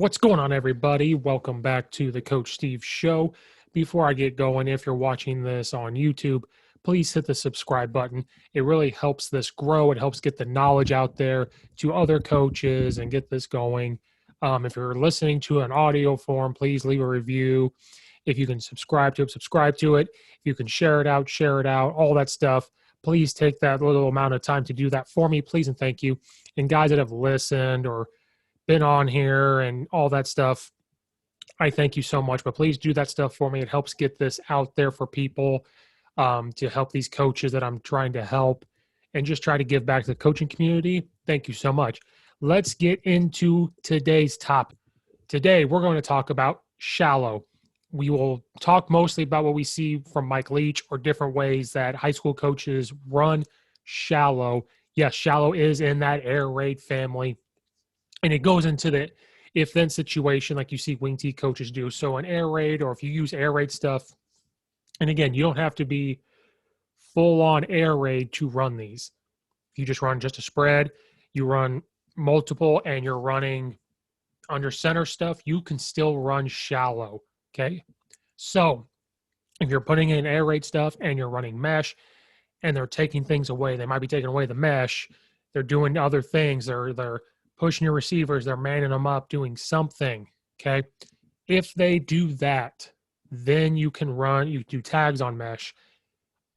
What's going on, everybody? Welcome back to the Coach Steve Show. Before I get going, if you're watching this on YouTube, please hit the subscribe button. It really helps this grow. It helps get the knowledge out there to other coaches and get this going. If you're listening to an audio form, please leave a review. If you can subscribe to it, subscribe to it. If you can share it out, all that stuff. Please take that little amount of time to do that for me, please, and thank you. And guys that have listened or been on here and all that stuff, I thank you so much. But please do that stuff for me. It helps get this out there for people, to help these coaches that I'm trying to help and just try to give back to the coaching community. Thank you so much. Let's get into today's topic. Today, we're going to talk about shallow. We will talk mostly about what we see from Mike Leach or different ways that high school coaches run shallow. Yes, shallow is in that air raid family. And it goes into the if-then situation like you see wing T coaches do. So an air raid, or if you use air raid stuff, and again, you don't have to be full-on air raid to run these. If you just run just a spread, you run multiple, and you're running under center stuff, you can still run shallow, okay? So if you're putting in air raid stuff and you're running mesh and they're taking things away, they might be taking away the mesh, they're doing other things, they're pushing your receivers, they're manning them up, doing something, okay? If they do that, then you can run, you do tags on mesh,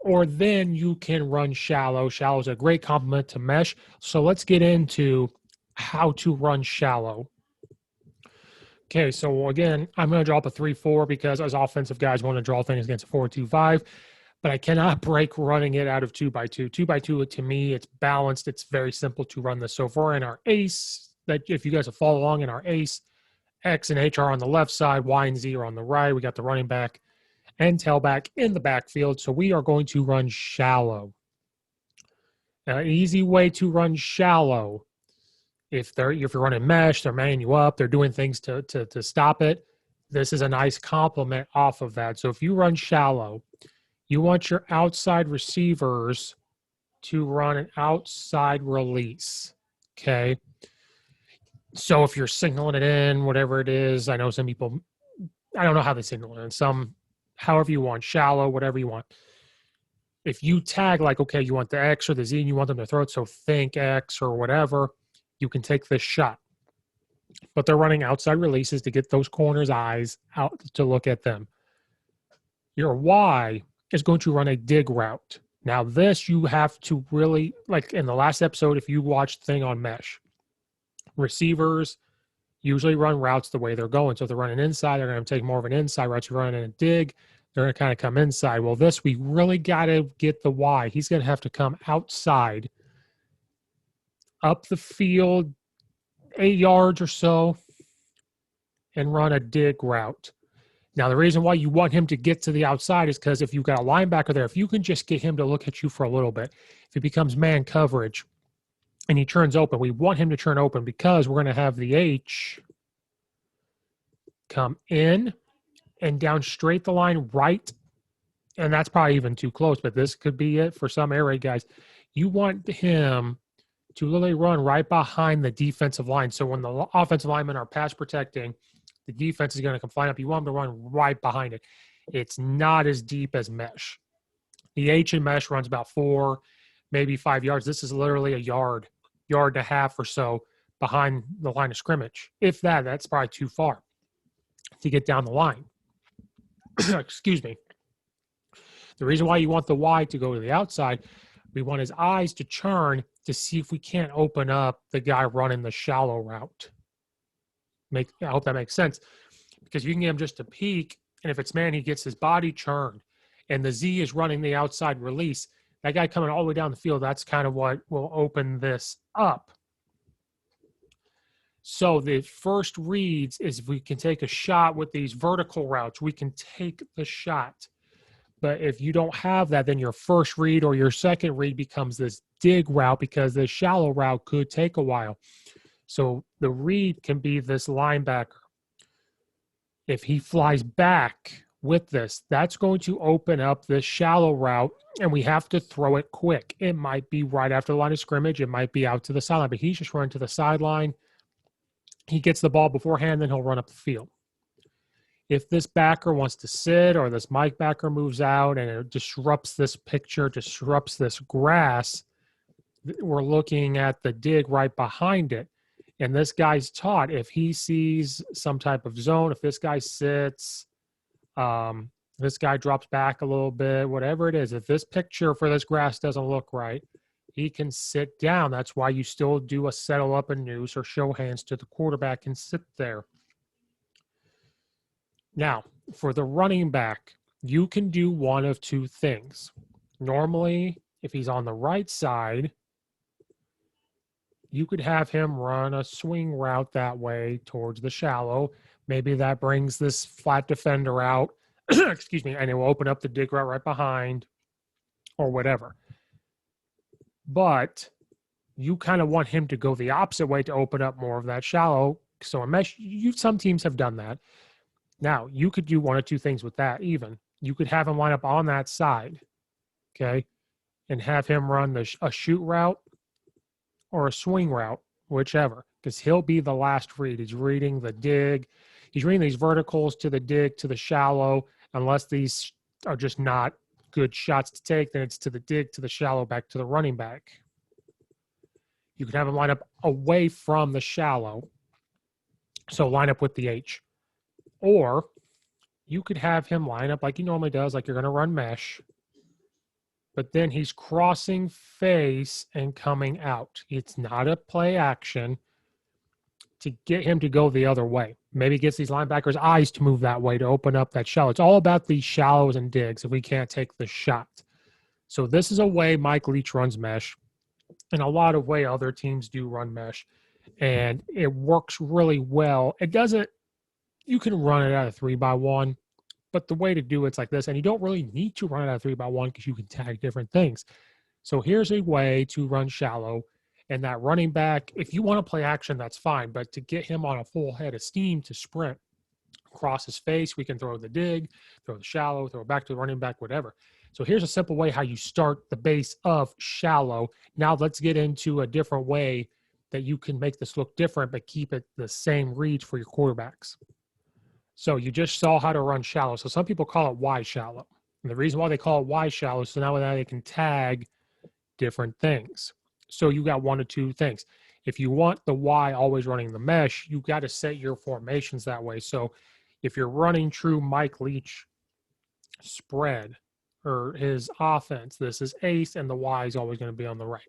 or then you can run shallow. Shallow is a great complement to mesh. So let's get into how to run shallow. Okay, so again, I'm going to draw up a 3-4 because as offensive guys want to draw things against a 4-2-5, but I cannot break running it out of 2x2. 2x2, to me, it's balanced. It's very simple to run this. So if we're in our ace, that if you guys have followed along in our ace, X and H are on the left side, Y and Z are on the right. We got the running back and tailback in the backfield. So we are going to run shallow. Now, an easy way to run shallow, if you're running mesh, they're manning you up, they're doing things to stop it. This is a nice complement off of that. So if you run shallow, you want your outside receivers to run an outside release, okay? So if you're signaling it in, whatever it is, I know some people, I don't know how they signal it in. Some, however you want, shallow, whatever you want. If you tag like, okay, you want the X or the Z and you want them to throw it, so think X or whatever, you can take this shot. But they're running outside releases to get those corners' eyes out to look at them. Your Y is going to run a dig route. Now this you have to really, like in the last episode, if you watched the thing on mesh, receivers usually run routes the way they're going. So if they're running inside, they're going to take more of an inside route. You're running a dig, they're going to kind of come inside. Well, this, we really got to get the Y. He's going to have to come outside, up the field, 8 yards or so, and run a dig route. Now, the reason why you want him to get to the outside is because if you've got a linebacker there, if you can just get him to look at you for a little bit, if it becomes man coverage and he turns open, we want him to turn open because we're going to have the H come in and down straight the line right. And that's probably even too close, but this could be it for some air raid guys. You want him to literally run right behind the defensive line. So when the offensive linemen are pass protecting, the defense is going to come flying up. You want them to run right behind it. It's not as deep as mesh. The H in mesh runs about 4, maybe 5 yards. This is literally a yard and a half or so behind the line of scrimmage. If that, that's probably too far to get down the line. Excuse me. The reason why you want the Y to go to the outside, we want his eyes to churn to see if we can't open up the guy running the shallow route. I hope that makes sense, because you can get him just to peek, and if it's man, he gets his body churned, and the Z is running the outside release. That guy coming all the way down the field, that's kind of what will open this up. So the first reads is if we can take a shot with these vertical routes, we can take the shot. But if you don't have that, then your first read or your second read becomes this dig route because the shallow route could take a while. So the read can be this linebacker. If he flies back with this, that's going to open up this shallow route, and we have to throw it quick. It might be right after the line of scrimmage. It might be out to the sideline, but he's just running to the sideline, he gets the ball beforehand, then he'll run up the field. If this backer wants to sit or this Mike backer moves out and it disrupts this picture, disrupts this grass, we're looking at the dig right behind it. And this guy's taught if he sees some type of zone, if this guy sits, this guy drops back a little bit, whatever it is, if this picture for this grass doesn't look right, he can sit down. That's why you still do a settle up and noose or show hands to the quarterback and sit there. Now, for the running back, you can do one of two things. Normally, if he's on the right side, you could have him run a swing route that way towards the shallow. Maybe that brings this flat defender out, excuse me, and it will open up the dig route right behind or whatever. But you kind of want him to go the opposite way to open up more of that shallow. So a mesh, some teams have done that. Now, you could do one or two things with that even. You could have him line up on that side, okay, and have him run a shoot route or a swing route, whichever, because he'll be the last read. He's reading the dig. He's reading these verticals to the dig, to the shallow. Unless these are just not good shots to take, then it's to the dig, to the shallow, back to the running back. You can have him line up away from the shallow. So line up with the H. Or you could have him line up like he normally does, like you're going to run mesh. But then he's crossing face and coming out. It's not a play action to get him to go the other way. Maybe gets these linebackers' eyes to move that way to open up that shallow. It's all about these shallows and digs if we can't take the shot. So this is a way Mike Leach runs mesh. In a lot of way other teams do run mesh. And it works really well. It doesn't, you can run it out of 3x1, but the way to do it's like this. And you don't really need to run it out of 3x1 because you can tag different things. So here's a way to run shallow. And that running back, if you want to play action, that's fine. But to get him on a full head of steam to sprint across his face, we can throw the dig, throw the shallow, throw it back to the running back, whatever. So here's a simple way how you start the base of shallow. Now let's get into a different way that you can make this look different, but keep it the same reads for your quarterbacks. So you just saw how to run shallow. So some people call it Y shallow. And the reason why they call it Y shallow is so now they can tag different things. So you got one of two things. If you want the Y always running the mesh, you got to set your formations that way. So if you're running true Mike Leach spread or his offense, this is ace and the Y is always going to be on the right.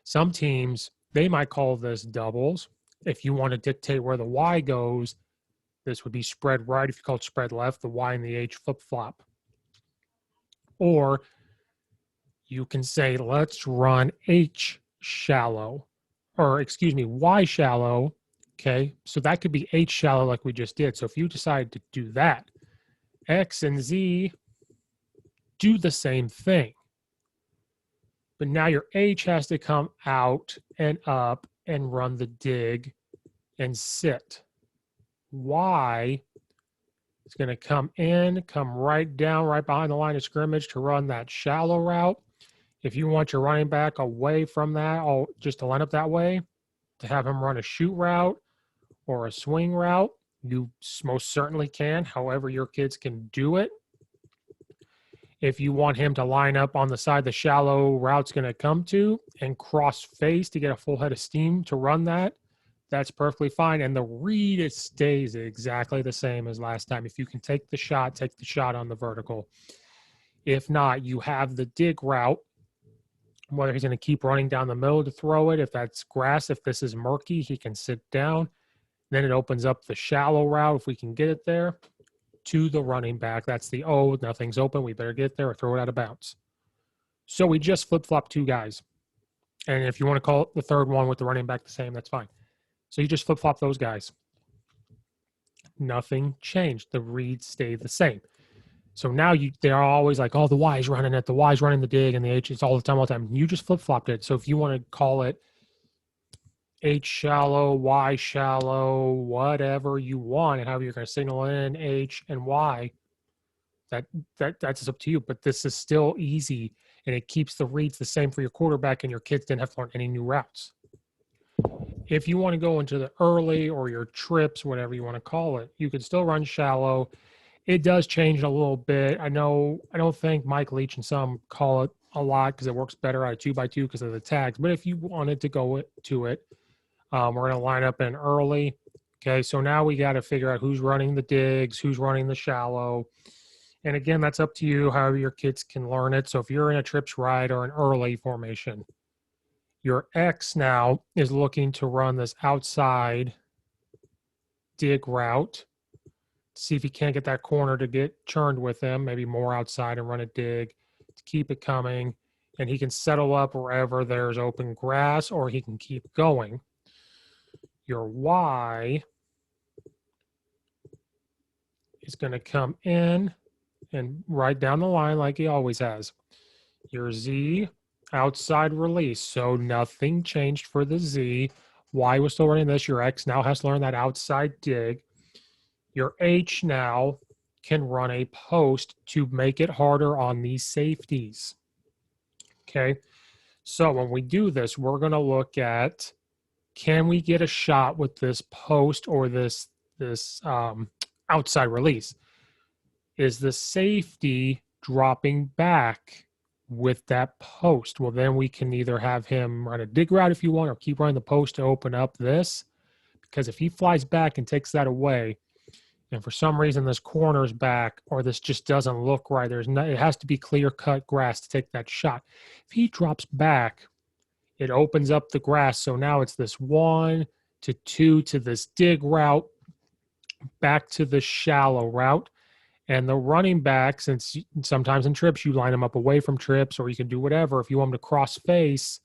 Some teams, they might call this doubles. If you want to dictate where the Y goes, this would be spread right. If you call it spread left, the Y and the H flip-flop. Or you can say, let's run H shallow, or excuse me, Y shallow, okay? So that could be H shallow like we just did. So if you decide to do that, X and Z do the same thing. But now your H has to come out and up and run the dig and sit. Y is going to come in, come right down, right behind the line of scrimmage to run that shallow route. If you want your running back away from that, or just to line up that way, to have him run a shoot route or a swing route, you most certainly can. However, your kids can do it. If you want him to line up on the side the shallow route's going to come to and cross face to get a full head of steam to run that, that's perfectly fine. And the read, it stays exactly the same as last time. If you can take the shot on the vertical. If not, you have the dig route, whether he's going to keep running down the middle to throw it. If that's grass, if this is murky, he can sit down. Then it opens up the shallow route, if we can get it there, to the running back. That's the, oh, nothing's open, we better get there or throw it out of bounds. So we just flip-flop two guys. And if you want to call it the third one with the running back the same, that's fine. So you just flip-flop those guys. Nothing changed. The reads stay the same. So now they're always like, oh, the Y is running it, the Y is running the dig, and the H is all the time. You just flip-flopped it. So if you want to call it H shallow, Y shallow, whatever you want, and how you're going to signal in H and Y, that's up to you. But this is still easy, and it keeps the reads the same for your quarterback, and your kids didn't have to learn any new routes. If you want to go into the early or your trips, whatever you want to call it, you can still run shallow. It does change a little bit. I don't think Mike Leach and some call it a lot because it works better out of 2x2 because of the tags. But if you wanted to go to it, we're going to line up in early. Okay, so now we got to figure out who's running the digs, who's running the shallow. And again, that's up to you, however your kids can learn it. So if you're in a trips ride or an early formation, your X now is looking to run this outside dig route. See if he can't get that corner to get churned with him, maybe more outside and run a dig to keep it coming. And he can settle up wherever there's open grass, or he can keep going. Your Y is going to come in and right down the line like he always has. Your Z, outside release. So nothing changed for the Z. Y was still running this. Your X now has to learn that outside dig. Your H now can run a post to make it harder on these safeties. Okay. So when we do this, we're going to look at, can we get a shot with this post or this outside release? Is the safety dropping back with that post? Well, then we can either have him run a dig route if you want, or keep running the post to open up this. Because if he flies back and takes that away, and for some reason this corner's back, or this just doesn't look right, it has to be clear-cut grass to take that shot. If he drops back, it opens up the grass. So now it's this 1 to 2 to this dig route, back to the shallow route. And the running back, since sometimes in trips you line them up away from trips, or you can do whatever. If you want him to cross face,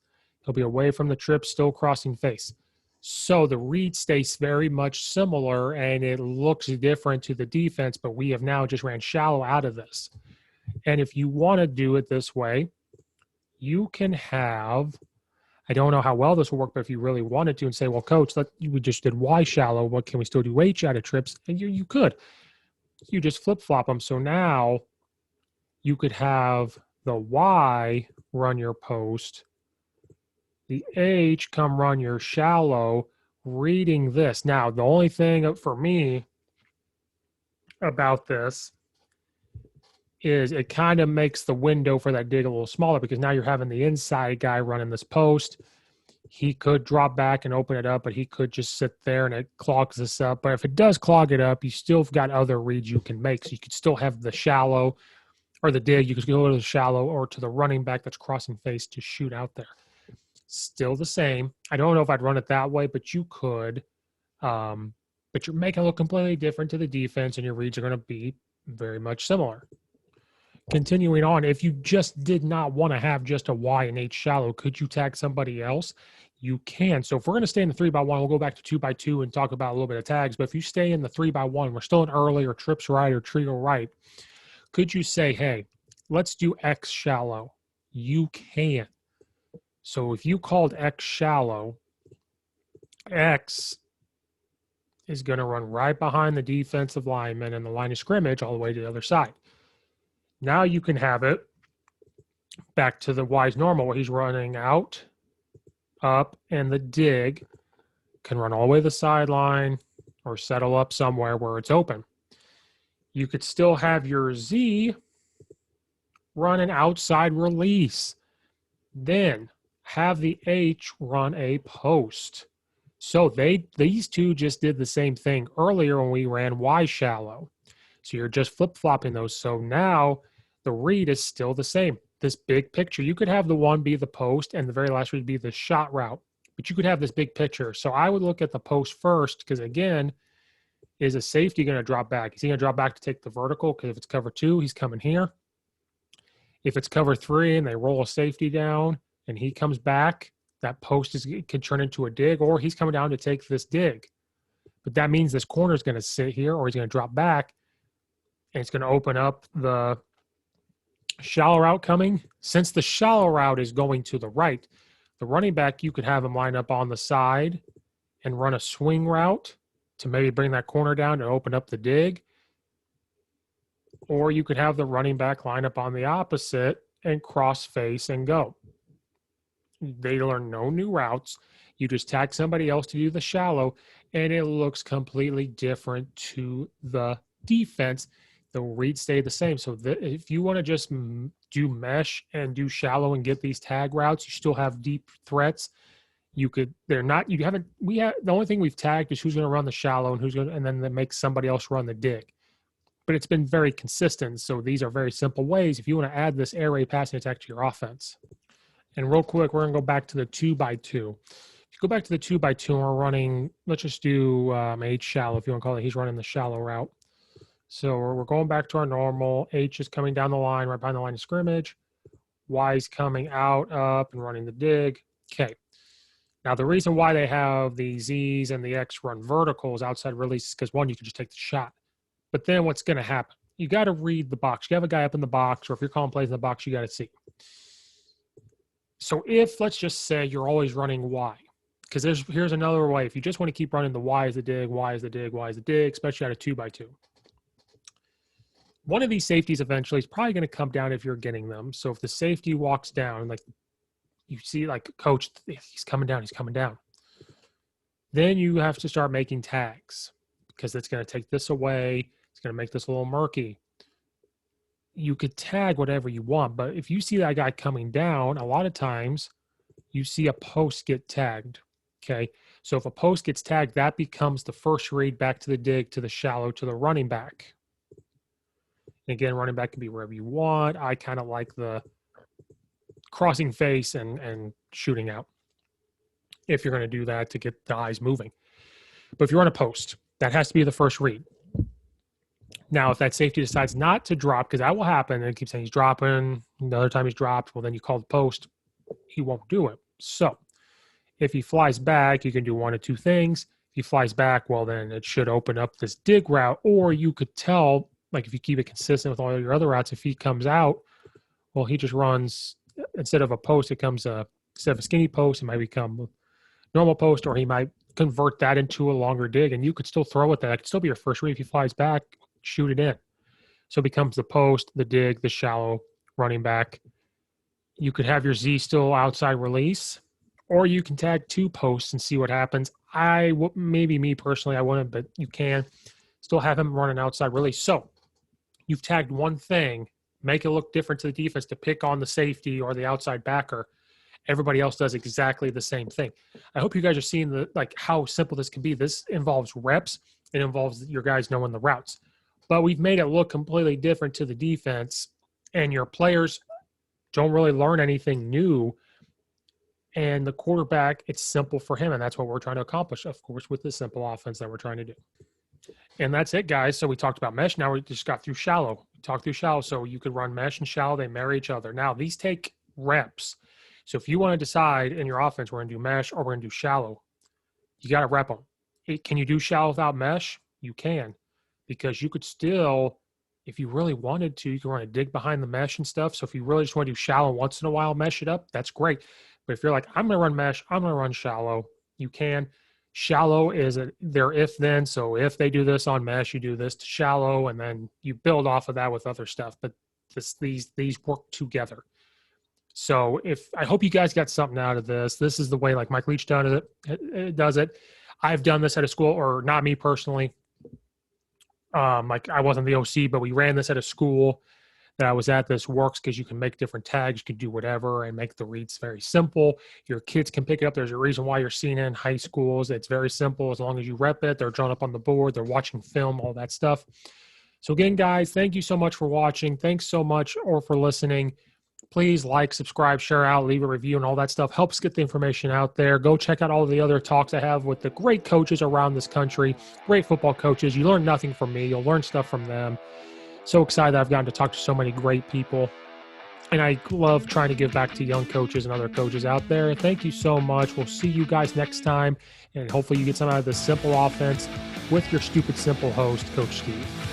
he'll be away from the trip, still crossing face. So the read stays very much similar, and it looks different to the defense, but we have now just ran shallow out of this. And if you want to do it this way, you can have, I don't know how well this will work, but if you really wanted to and say, well, coach, we just did Y shallow, what can we still do H out of trips? And you could. You just flip-flop them. So now you could have the Y run your post, the H come run your shallow, reading this. Now, the only thing for me about this is it kind of makes the window for that dig a little smaller, because now you're having the inside guy running this post. He could drop back and open it up, but he could just sit there and it clogs this up. But if it does clog it up, you still got other reads you can make. So you could still have the shallow or the dig. You could go to the shallow or to the running back that's crossing face to shoot out there. Still the same. I don't know if I'd run it that way, but you could. But you're making it look completely different to the defense, and your reads are going to be very much similar. Continuing on, if you just did not want to have just a Y and H shallow, could you tag somebody else? You can. So if we're going to stay in the 3x1, we'll go back to 2x2 and talk about a little bit of tags. But if you stay in the 3x1, we're still in early or trips right or trio right. Could you say, hey, let's do X shallow? You can. So if you called X shallow, X is going to run right behind the defensive lineman and the line of scrimmage all the way to the other side. Now you can have it back to the Y's normal, where he's running out, up, and the dig can run all the way to the sideline or settle up somewhere where it's open. You could still have your Z run an outside release. Then have the H run a post. So these two just did the same thing earlier when we ran Y shallow. So you're just flip-flopping those. So now the read is still the same. This big picture, you could have the one be the post and the very last read be the shot route, but you could have this big picture. So I would look at the post first, because again, is a safety going to drop back? Is he going to drop back to take the vertical? Because if it's cover 2, he's coming here. If it's cover 3 and they roll a safety down and he comes back, that post could turn into a dig, or he's coming down to take this dig. But that means this corner is going to sit here, or he's going to drop back, and it's going to open up the shallow route coming. Since the shallow route is going to the right, the running back, you could have him line up on the side and run a swing route to maybe bring that corner down and open up the dig. Or you could have the running back line up on the opposite and cross face and go. They learn no new routes. You just tag somebody else to do the shallow, and it looks completely different to the defense. The reads stay the same. So if you want to just do mesh and do shallow and get these tag routes, you still have deep threats. You could, they're not, you haven't, we have, the only thing we've tagged is who's going to run the shallow and who's going to, and then that makes somebody else run the dig. But it's been very consistent. So these are very simple ways if you want to add this air raid passing attack to your offense. And real quick, we're going to go back to the 2x2. If you go back to the 2x2 and we're running, let's just do H shallow, if you want to call it, he's running the shallow route. So we're going back to our normal. H is coming down the line, right behind the line of scrimmage. Y is coming out, up, and running the dig. Okay. Now, the reason why they have the Z's and the X run verticals outside release is because, one, you can just take the shot. But then what's going to happen? You got to read the box. You have a guy up in the box, or if you're calling plays in the box, you got to see. So if, let's just say, you're always running Y, because here's another way. If you just want to keep running the Y is the dig, Y is the dig, Y is the dig, especially out of 2x2. One of these safeties eventually is probably going to come down if you're getting them. So if the safety walks down, like you see, like coach, he's coming down, then you have to start making tags because it's going to take this away. It's going to make this a little murky. You could tag whatever you want, but if you see that guy coming down, a lot of times you see a post get tagged. Okay. So if a post gets tagged, that becomes the first read back to the dig, to the shallow, to the running back. And again, running back can be wherever you want. I kind of like the crossing face and shooting out if you're going to do that to get the eyes moving. But if you're on a post, that has to be the first read. Now, if that safety decides not to drop, because that will happen, and it keeps saying he's dropping, another time he's dropped, well, then you call the post, he won't do it. So if he flies back, you can do one of two things. If he flies back, well, then it should open up this dig route, or you could tell, like if you keep it consistent with all your other routes, if he comes out, well, he just runs, instead of a post, instead of a skinny post, it might become a normal post, or he might convert that into a longer dig, and you could still throw it. That could still be your first read. If he flies back, shoot it in. So it becomes the post, the dig, the shallow, running back. You could have your Z still outside release, or you can tag two posts and see what happens. Maybe me personally, I wouldn't, but you can still have him run an outside release. So you've tagged one thing, make it look different to the defense to pick on the safety or the outside backer. Everybody else does exactly the same thing. I hope you guys are seeing how simple this can be. This involves reps. It involves your guys knowing the routes. But we've made it look completely different to the defense, and your players don't really learn anything new. And the quarterback, it's simple for him, and that's what we're trying to accomplish, of course, with this simple offense that we're trying to do. And that's it, guys. So we talked about mesh. Now we just got through shallow. We talked through shallow. So you could run mesh and shallow. They marry each other. Now, these take reps. So if you want to decide in your offense, we're going to do mesh or we're going to do shallow, you got to rep them. Can you do shallow without mesh? You can, because you could still, if you really wanted to, you can run a dig behind the mesh and stuff. So if you really just want to do shallow once in a while, mesh it up, that's great. But if you're like, I'm going to run mesh, I'm going to run shallow, you can. Shallow is their if then. So if they do this on mesh, you do this to shallow, and then you build off of that with other stuff. But these work together. So I hope you guys got something out of this. This is the way like Mike Leach does it. I've done this at a school, or not me personally. Like I wasn't the OC, but we ran this at a school that I was at. This works because you can make different tags, you can do whatever and make the reads very simple. Your kids can pick it up. There's a reason why you're seeing it in high schools. It's very simple. As long as you rep it, they're drawn up on the board, they're watching film, all that stuff. So again, guys, thank you so much for watching. Thanks so much or for listening. Please like, subscribe, share out, leave a review, and all that stuff helps get the information out there. Go check out all of the other talks I have with the great coaches around this country, great football coaches. You learn nothing from me. You'll learn stuff from them. So excited that I've gotten to talk to so many great people. And I love trying to give back to young coaches and other coaches out there. Thank you so much. We'll see you guys next time. And hopefully you get some out of this simple offense with your stupid simple host, Coach Steve.